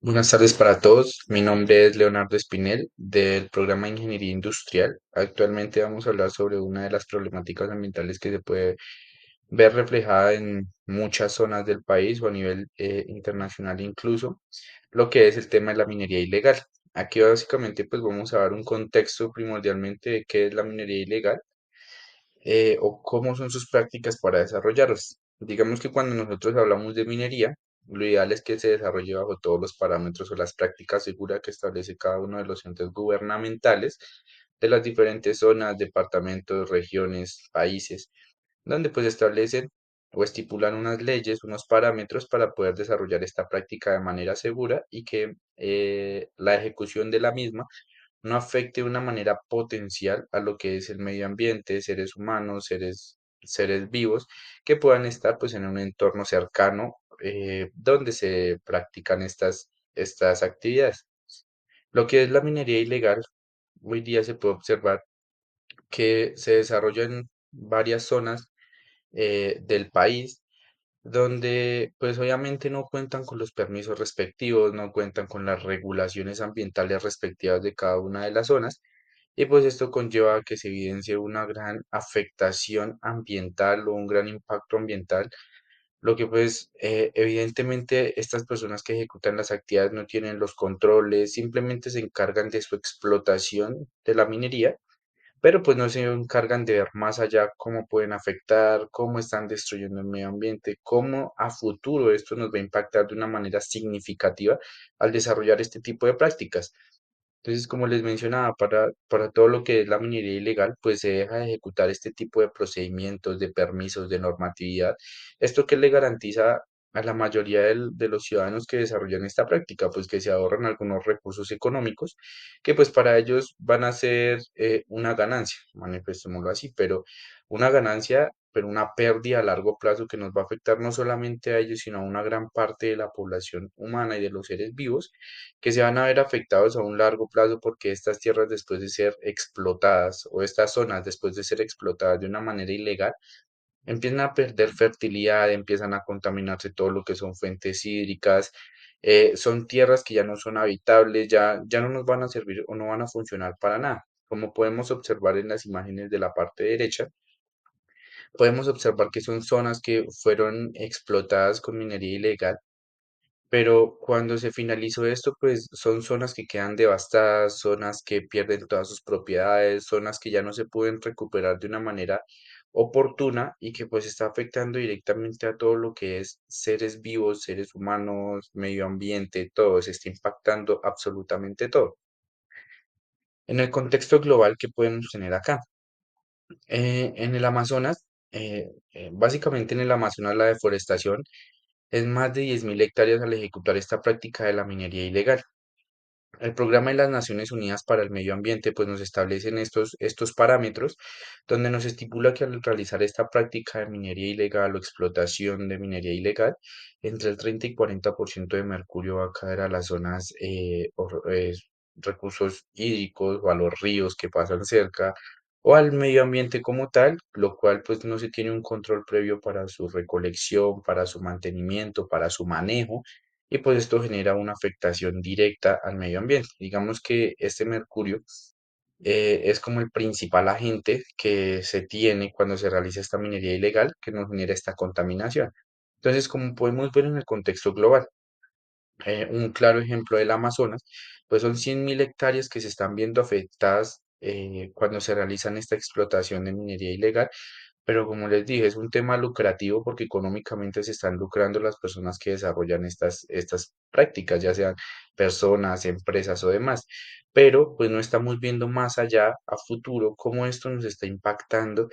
Buenas tardes para todos. Mi nombre es Leonardo Espinel del programa de Ingeniería Industrial. Actualmente vamos a hablar sobre una de las problemáticas ambientales que se puede ver reflejada en muchas zonas del país o a nivel internacional incluso, lo que es el tema de la minería ilegal. Aquí básicamente pues vamos a dar un contexto primordialmente de qué es la minería ilegal o cómo son sus prácticas para desarrollarlas. Digamos que cuando nosotros hablamos de minería, lo ideal es que se desarrolle bajo todos los parámetros o las prácticas seguras que establece cada uno de los entes gubernamentales de las diferentes zonas, departamentos, regiones, países, donde pues establecen o estipulan unas leyes, unos parámetros para poder desarrollar esta práctica de manera segura y que la ejecución de la misma no afecte de una manera potencial a lo que es el medio ambiente, seres humanos, seres vivos que puedan estar pues en un entorno cercano donde se practican estas actividades. Lo que es la minería ilegal, hoy día se puede observar que se desarrolla en varias zonas del país donde pues obviamente no cuentan con los permisos respectivos, no cuentan con las regulaciones ambientales respectivas de cada una de las zonas y pues esto conlleva a que se evidencie una gran afectación ambiental o un gran impacto ambiental, lo que pues evidentemente estas personas que ejecutan las actividades no tienen los controles, simplemente se encargan de su explotación de la minería, pero pues no se encargan de ver más allá cómo pueden afectar, cómo están destruyendo el medio ambiente, cómo a futuro esto nos va a impactar de una manera significativa al desarrollar este tipo de prácticas. Entonces, como les mencionaba, para todo lo que es la minería ilegal, pues se deja de ejecutar este tipo de procedimientos, de permisos, de normatividad. Esto que le garantiza a la mayoría de los ciudadanos que desarrollan esta práctica, pues que se ahorran algunos recursos económicos, que pues para ellos van a ser una ganancia, manifestémoslo así, pero una ganancia, pero una pérdida a largo plazo que nos va a afectar no solamente a ellos, sino a una gran parte de la población humana y de los seres vivos que se van a ver afectados a un largo plazo porque estas tierras después de ser explotadas o estas zonas después de ser explotadas de una manera ilegal, empiezan a perder fertilidad, empiezan a contaminarse todo lo que son fuentes hídricas, son tierras que ya no son habitables, ya no nos van a servir o no van a funcionar para nada. Como podemos observar en las imágenes de la parte derecha, podemos observar que son zonas que fueron explotadas con minería ilegal, pero cuando se finalizó esto, pues son zonas que quedan devastadas, zonas que pierden todas sus propiedades, zonas que ya no se pueden recuperar de una manera oportuna y que pues está afectando directamente a todo lo que es seres vivos, seres humanos, medio ambiente, todo, se está impactando absolutamente todo. En el contexto global que podemos tener acá, en el Amazonas, básicamente en el Amazonas la deforestación es más de 10.000 hectáreas al ejecutar esta práctica de la minería ilegal. El Programa de las Naciones Unidas para el Medio Ambiente pues nos establecen estos parámetros donde nos estipula que al realizar esta práctica de minería ilegal o explotación de minería ilegal, entre el 30 y 40% de mercurio va a caer a las zonas recursos hídricos o a los ríos que pasan cerca o al medio ambiente como tal, lo cual pues no se tiene un control previo para su recolección, para su mantenimiento, para su manejo y pues esto genera una afectación directa al medio ambiente. Digamos que este mercurio es como el principal agente que se tiene cuando se realiza esta minería ilegal que nos genera esta contaminación. Entonces, como podemos ver en el contexto global, un claro ejemplo del Amazonas, pues son 100.000 hectáreas que se están viendo afectadas cuando se realizan esta explotación de minería ilegal, pero como les dije, es un tema lucrativo porque económicamente se están lucrando las personas que desarrollan estas prácticas, ya sean personas, empresas o demás. Pero pues no estamos viendo más allá a futuro cómo esto nos está impactando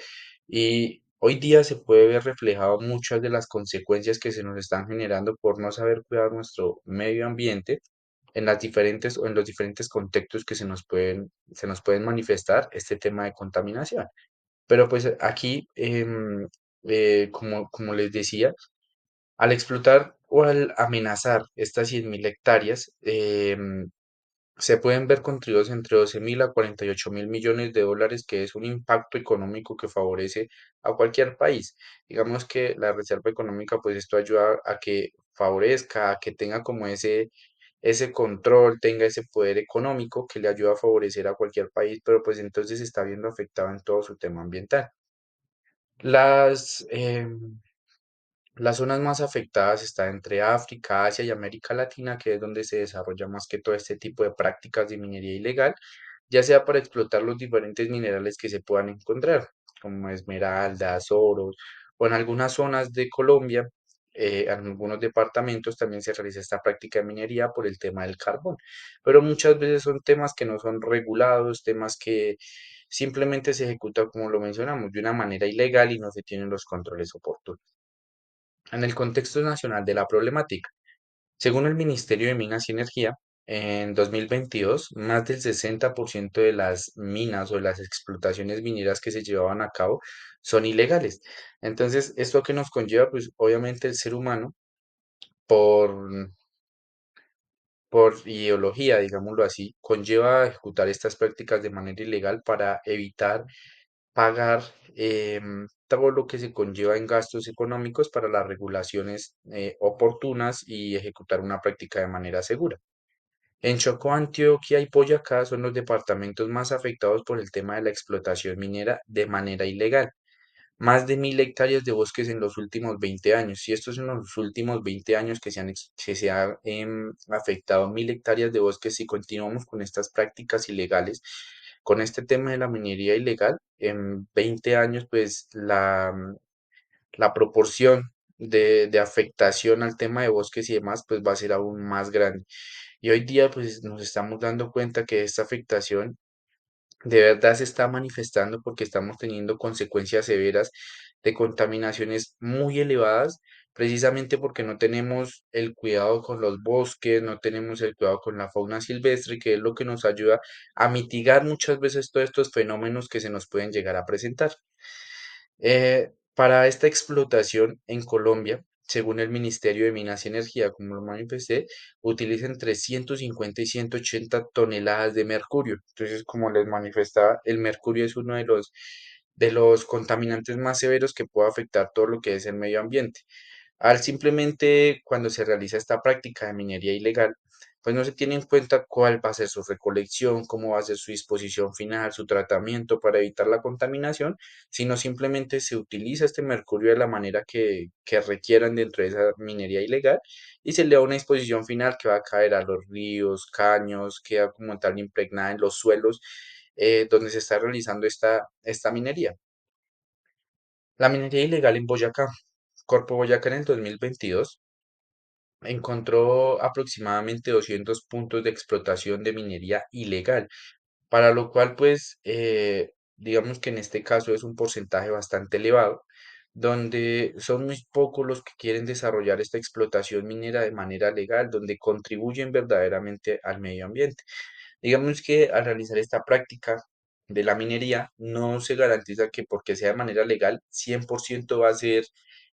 y hoy día se puede ver reflejado muchas de las consecuencias que se nos están generando por no saber cuidar nuestro medio ambiente en las diferentes o en los diferentes contextos que se nos pueden manifestar este tema de contaminación. Pero pues aquí, como les decía, al explotar o al amenazar estas 100.000 hectáreas, se pueden ver contribuidos entre 12.000 a 48.000 millones de dólares, que es un impacto económico que favorece a cualquier país. Digamos que la reserva económica, pues esto ayuda a que favorezca, a que tenga como ese control, tenga ese poder económico que le ayuda a favorecer a cualquier país, pero pues entonces se está viendo afectado en todo su tema ambiental. Las, las zonas más afectadas están entre África, Asia y América Latina, que es donde se desarrolla más que todo este tipo de prácticas de minería ilegal, ya sea para explotar los diferentes minerales que se puedan encontrar, como esmeraldas, oros, o en algunas zonas de Colombia, en algunos departamentos también se realiza esta práctica de minería por el tema del carbón, pero muchas veces son temas que no son regulados, temas que simplemente se ejecutan, como lo mencionamos, de una manera ilegal y no se tienen los controles oportunos. En el contexto nacional de la problemática, según el Ministerio de Minas y Energía, en 2022, más del 60% de las minas o de las explotaciones mineras que se llevaban a cabo son ilegales. Entonces, ¿esto que nos conlleva? Pues obviamente el ser humano, por, por ideología, digámoslo así, conlleva a ejecutar estas prácticas de manera ilegal para evitar pagar todo lo que se conlleva en gastos económicos para las regulaciones oportunas y ejecutar una práctica de manera segura. En Chocó, Antioquia y Boyacá son los departamentos más afectados por el tema de la explotación minera de manera ilegal. Más de 1.000 hectáreas de bosques en los últimos 20 años. Y estos son los últimos 20 años que se ha afectado 1.000 hectáreas de bosques. Si continuamos con estas prácticas ilegales, con este tema de la minería ilegal, en 20 años, pues la proporción de afectación al tema de bosques y demás, pues va a ser aún más grande. Y hoy día, pues nos estamos dando cuenta que esta afectación de verdad se está manifestando porque estamos teniendo consecuencias severas de contaminaciones muy elevadas, precisamente porque no tenemos el cuidado con los bosques, no tenemos el cuidado con la fauna silvestre, que es lo que nos ayuda a mitigar muchas veces todos estos fenómenos que se nos pueden llegar a presentar. Para esta explotación en Colombia, según el Ministerio de Minas y Energía, como lo manifesté, utilizan entre 150 y 180 toneladas de mercurio. Entonces, como les manifestaba, el mercurio es uno de los contaminantes más severos que puede afectar todo lo que es el medio ambiente. Al simplemente cuando se realiza esta práctica de minería ilegal, pues no se tiene en cuenta cuál va a ser su recolección, cómo va a ser su disposición final, su tratamiento para evitar la contaminación, sino simplemente se utiliza este mercurio de la manera que requieran dentro de esa minería ilegal y se le da una disposición final que va a caer a los ríos, caños, queda como tal impregnada en los suelos donde se está realizando esta minería. La minería ilegal en Boyacá. Corpo Boyacá en el 2022 encontró aproximadamente 200 puntos de explotación de minería ilegal, para lo cual pues digamos que en este caso es un porcentaje bastante elevado, donde son muy pocos los que quieren desarrollar esta explotación minera de manera legal, donde contribuyen verdaderamente al medio ambiente. Digamos que al realizar esta práctica de la minería, no se garantiza que porque sea de manera legal, 100% va a ser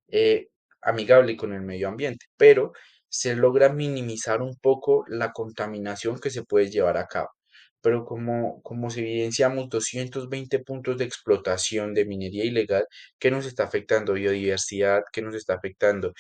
eh, amigable con el medio ambiente, pero se logra minimizar un poco la contaminación que se puede llevar a cabo. Pero como se evidenciamos 220 puntos de explotación de minería ilegal, que nos está afectando biodiversidad, que nos está afectando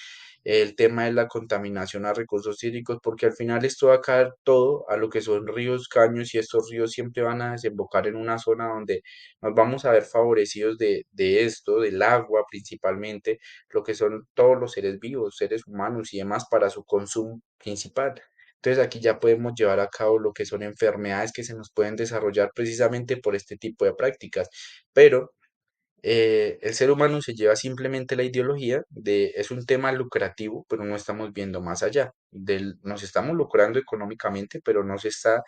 el tema de la contaminación a recursos hídricos, porque al final esto va a caer todo a lo que son ríos, caños, y estos ríos siempre van a desembocar en una zona donde nos vamos a ver favorecidos de esto, del agua principalmente, lo que son todos los seres vivos, seres humanos y demás para su consumo principal. Entonces aquí ya podemos llevar a cabo lo que son enfermedades que se nos pueden desarrollar precisamente por este tipo de prácticas, pero el ser humano se lleva simplemente la ideología de es un tema lucrativo, pero no estamos viendo más allá. Nos estamos lucrando económicamente, pero no se está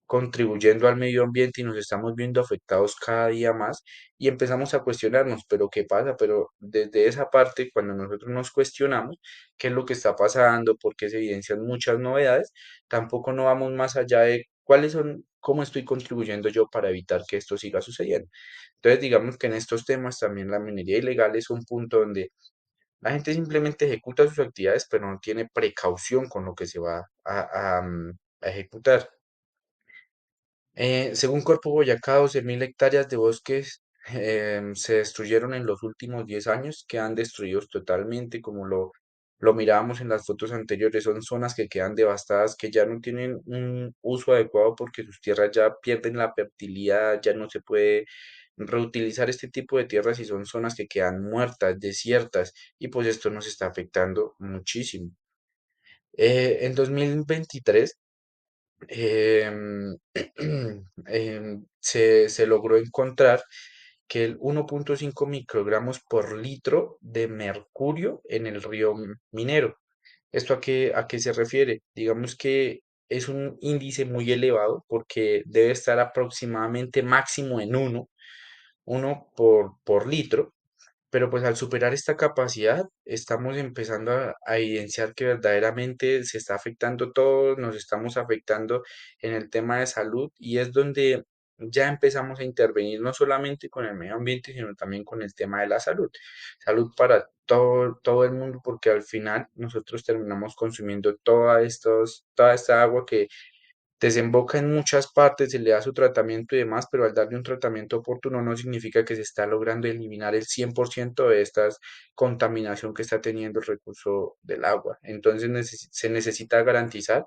contribuyendo al medio ambiente y nos estamos viendo afectados cada día más y empezamos a cuestionarnos, pero ¿qué pasa? Pero desde esa parte, cuando nosotros nos cuestionamos qué es lo que está pasando, porque se evidencian muchas novedades, tampoco no vamos más allá de cuáles son, cómo estoy contribuyendo yo para evitar que esto siga sucediendo. Entonces, digamos que en estos temas también la minería ilegal es un punto donde la gente simplemente ejecuta sus actividades, pero no tiene precaución con lo que se va a ejecutar. Según Corpo Boyacá, 12.000 hectáreas de bosques se destruyeron en los últimos 10 años, quedan destruidos totalmente, como lo lo mirábamos en las fotos anteriores, son zonas que quedan devastadas, que ya no tienen un uso adecuado porque sus tierras ya pierden la fertilidad, ya no se puede reutilizar este tipo de tierras y son zonas que quedan muertas, desiertas, y pues esto nos está afectando muchísimo. En 2023 em, se logró encontrar que el 1,5 microgramos por litro de mercurio en el río Minero. ¿Esto a qué se refiere? Digamos que es un índice muy elevado porque debe estar aproximadamente máximo en uno por litro, pero pues al superar esta capacidad, estamos empezando a evidenciar que verdaderamente se está afectando todo, nos estamos afectando en el tema de salud y es donde ya empezamos a intervenir no solamente con el medio ambiente, sino también con el tema de la salud. Salud para todo el mundo, porque al final nosotros terminamos consumiendo toda esta agua que desemboca en muchas partes, se le da su tratamiento y demás, pero al darle un tratamiento oportuno no significa que se está logrando eliminar el 100% de esta contaminación que está teniendo el recurso del agua. Entonces se necesita garantizar,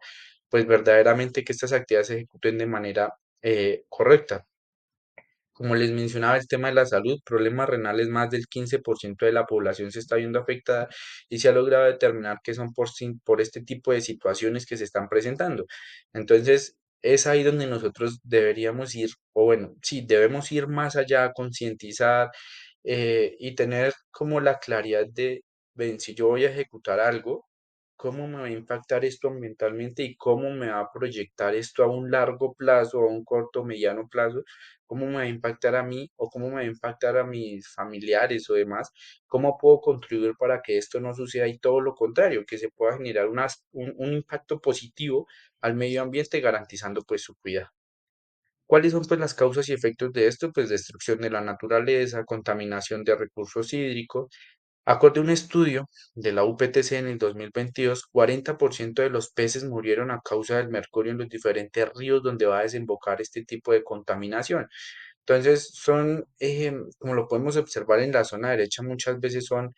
pues verdaderamente que estas actividades se ejecuten de manera correcta. Como les mencionaba, el tema de la salud, problemas renales, más del 15% de la población se está viendo afectada y se ha logrado determinar que son por este tipo de situaciones que se están presentando. Entonces, es ahí donde nosotros deberíamos ir, o bueno, sí, debemos ir más allá, a concientizar y tener como la claridad de, ven, si yo voy a ejecutar algo, ¿cómo me va a impactar esto ambientalmente y cómo me va a proyectar esto a un largo plazo, a un corto, mediano plazo? ¿Cómo me va a impactar a mí o cómo me va a impactar a mis familiares o demás? ¿Cómo puedo contribuir para que esto no suceda y todo lo contrario, que se pueda generar un impacto positivo al medio ambiente garantizando pues su cuidado? ¿Cuáles son pues las causas y efectos de esto? Pues destrucción de la naturaleza, contaminación de recursos hídricos. Acorde a un estudio de la UPTC en el 2022, 40% de los peces murieron a causa del mercurio en los diferentes ríos donde va a desembocar este tipo de contaminación. Entonces, son, como lo podemos observar en la zona derecha, muchas veces son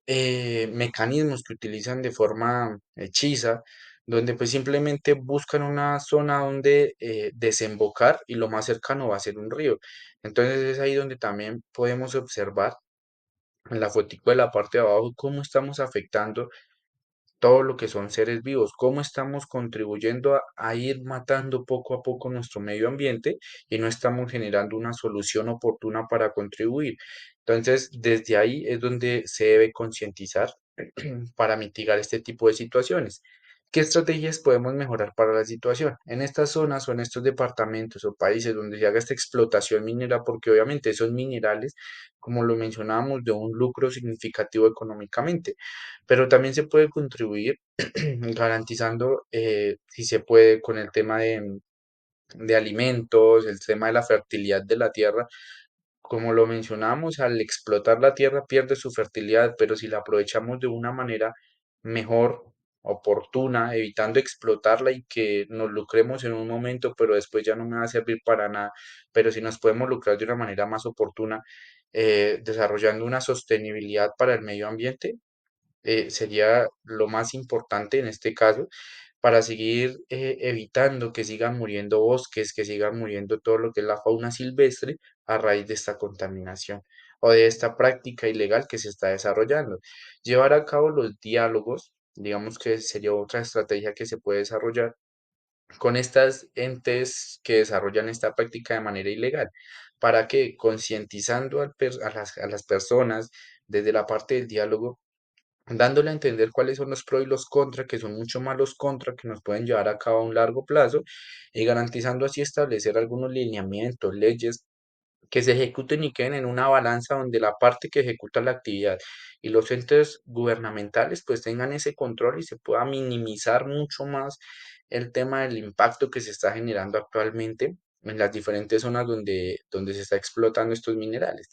mecanismos que utilizan de forma hechiza, donde pues simplemente buscan una zona donde desembocar y lo más cercano va a ser un río. Entonces es ahí donde también podemos observar en la fotico de la parte de abajo cómo estamos afectando todo lo que son seres vivos, cómo estamos contribuyendo a ir matando poco a poco nuestro medio ambiente y no estamos generando una solución oportuna para contribuir. Entonces, desde ahí es donde se debe concientizar para mitigar este tipo de situaciones. ¿Qué estrategias podemos mejorar para la situación? En estas zonas o en estos departamentos o países donde se haga esta explotación minera, porque obviamente son minerales, como lo mencionábamos, de un lucro significativo económicamente, pero también se puede contribuir garantizando, si se puede, con el tema de alimentos, el tema de la fertilidad de la tierra. Como lo mencionamos, al explotar la tierra pierde su fertilidad, pero si la aprovechamos de una manera mejor, oportuna, evitando explotarla y que nos lucremos en un momento, pero después ya no me va a servir para nada, pero si nos podemos lucrar de una manera más oportuna, desarrollando una sostenibilidad para el medio ambiente, sería lo más importante en este caso para seguir evitando que sigan muriendo bosques, que sigan muriendo todo lo que es la fauna silvestre a raíz de esta contaminación o de esta práctica ilegal que se está desarrollando. Llevar a cabo los diálogos, digamos que sería otra estrategia que se puede desarrollar con estas entes que desarrollan esta práctica de manera ilegal, para que concientizando a las personas desde la parte del diálogo, dándole a entender cuáles son los pros y los contras, que son mucho más los contras que nos pueden llevar a cabo a un largo plazo, y garantizando así establecer algunos lineamientos, leyes que se ejecuten y queden en una balanza donde la parte que ejecuta la actividad y los entes gubernamentales pues tengan ese control y se pueda minimizar mucho más el tema del impacto que se está generando actualmente en las diferentes zonas donde se está explotando estos minerales.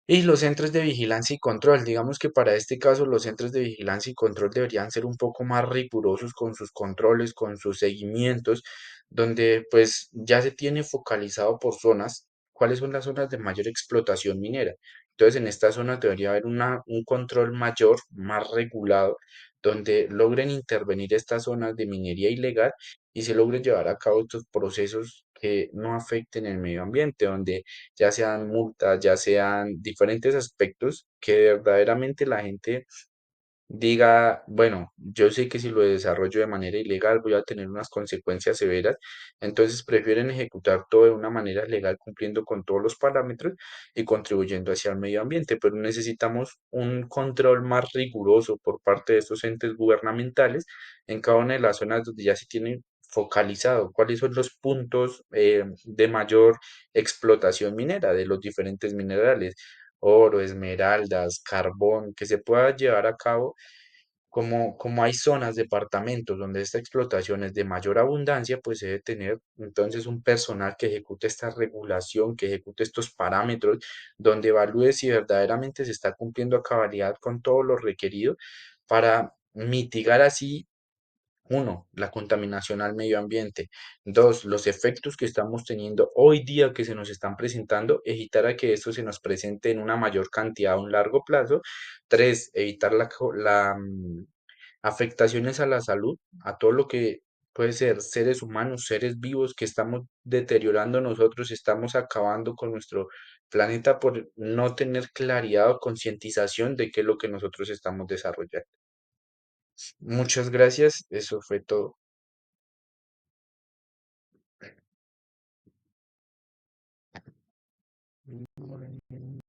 Y los centros de vigilancia y control, digamos que para este caso los centros de vigilancia y control deberían ser un poco más rigurosos con sus controles, con sus seguimientos, donde pues ya se tiene focalizado por zonas, cuáles son las zonas de mayor explotación minera. Entonces, en esta zona debería haber un control mayor, más regulado, donde logren intervenir estas zonas de minería ilegal y se logren llevar a cabo estos procesos que no afecten el medio ambiente, donde ya sean multas, ya sean diferentes aspectos que verdaderamente la gente diga, bueno, yo sé que si lo desarrollo de manera ilegal voy a tener unas consecuencias severas, entonces prefieren ejecutar todo de una manera legal cumpliendo con todos los parámetros y contribuyendo hacia el medio ambiente, pero necesitamos un control más riguroso por parte de estos entes gubernamentales en cada una de las zonas donde ya se tienen focalizado cuáles son los puntos de mayor explotación minera de los diferentes minerales, oro, esmeraldas, carbón, que se pueda llevar a cabo como hay zonas, departamentos donde esta explotación es de mayor abundancia, pues se debe tener entonces un personal que ejecute esta regulación, que ejecute estos parámetros, donde evalúe si verdaderamente se está cumpliendo a cabalidad con todo lo requerido para mitigar así uno, la contaminación al medio ambiente. Dos, los efectos que estamos teniendo hoy día que se nos están presentando, evitar a que esto se nos presente en una mayor cantidad a un largo plazo. Tres, evitar afectaciones a la salud, a todo lo que puede ser seres humanos, seres vivos que estamos deteriorando nosotros, estamos acabando con nuestro planeta por no tener claridad o concientización de qué es lo que nosotros estamos desarrollando. Muchas gracias, eso fue todo.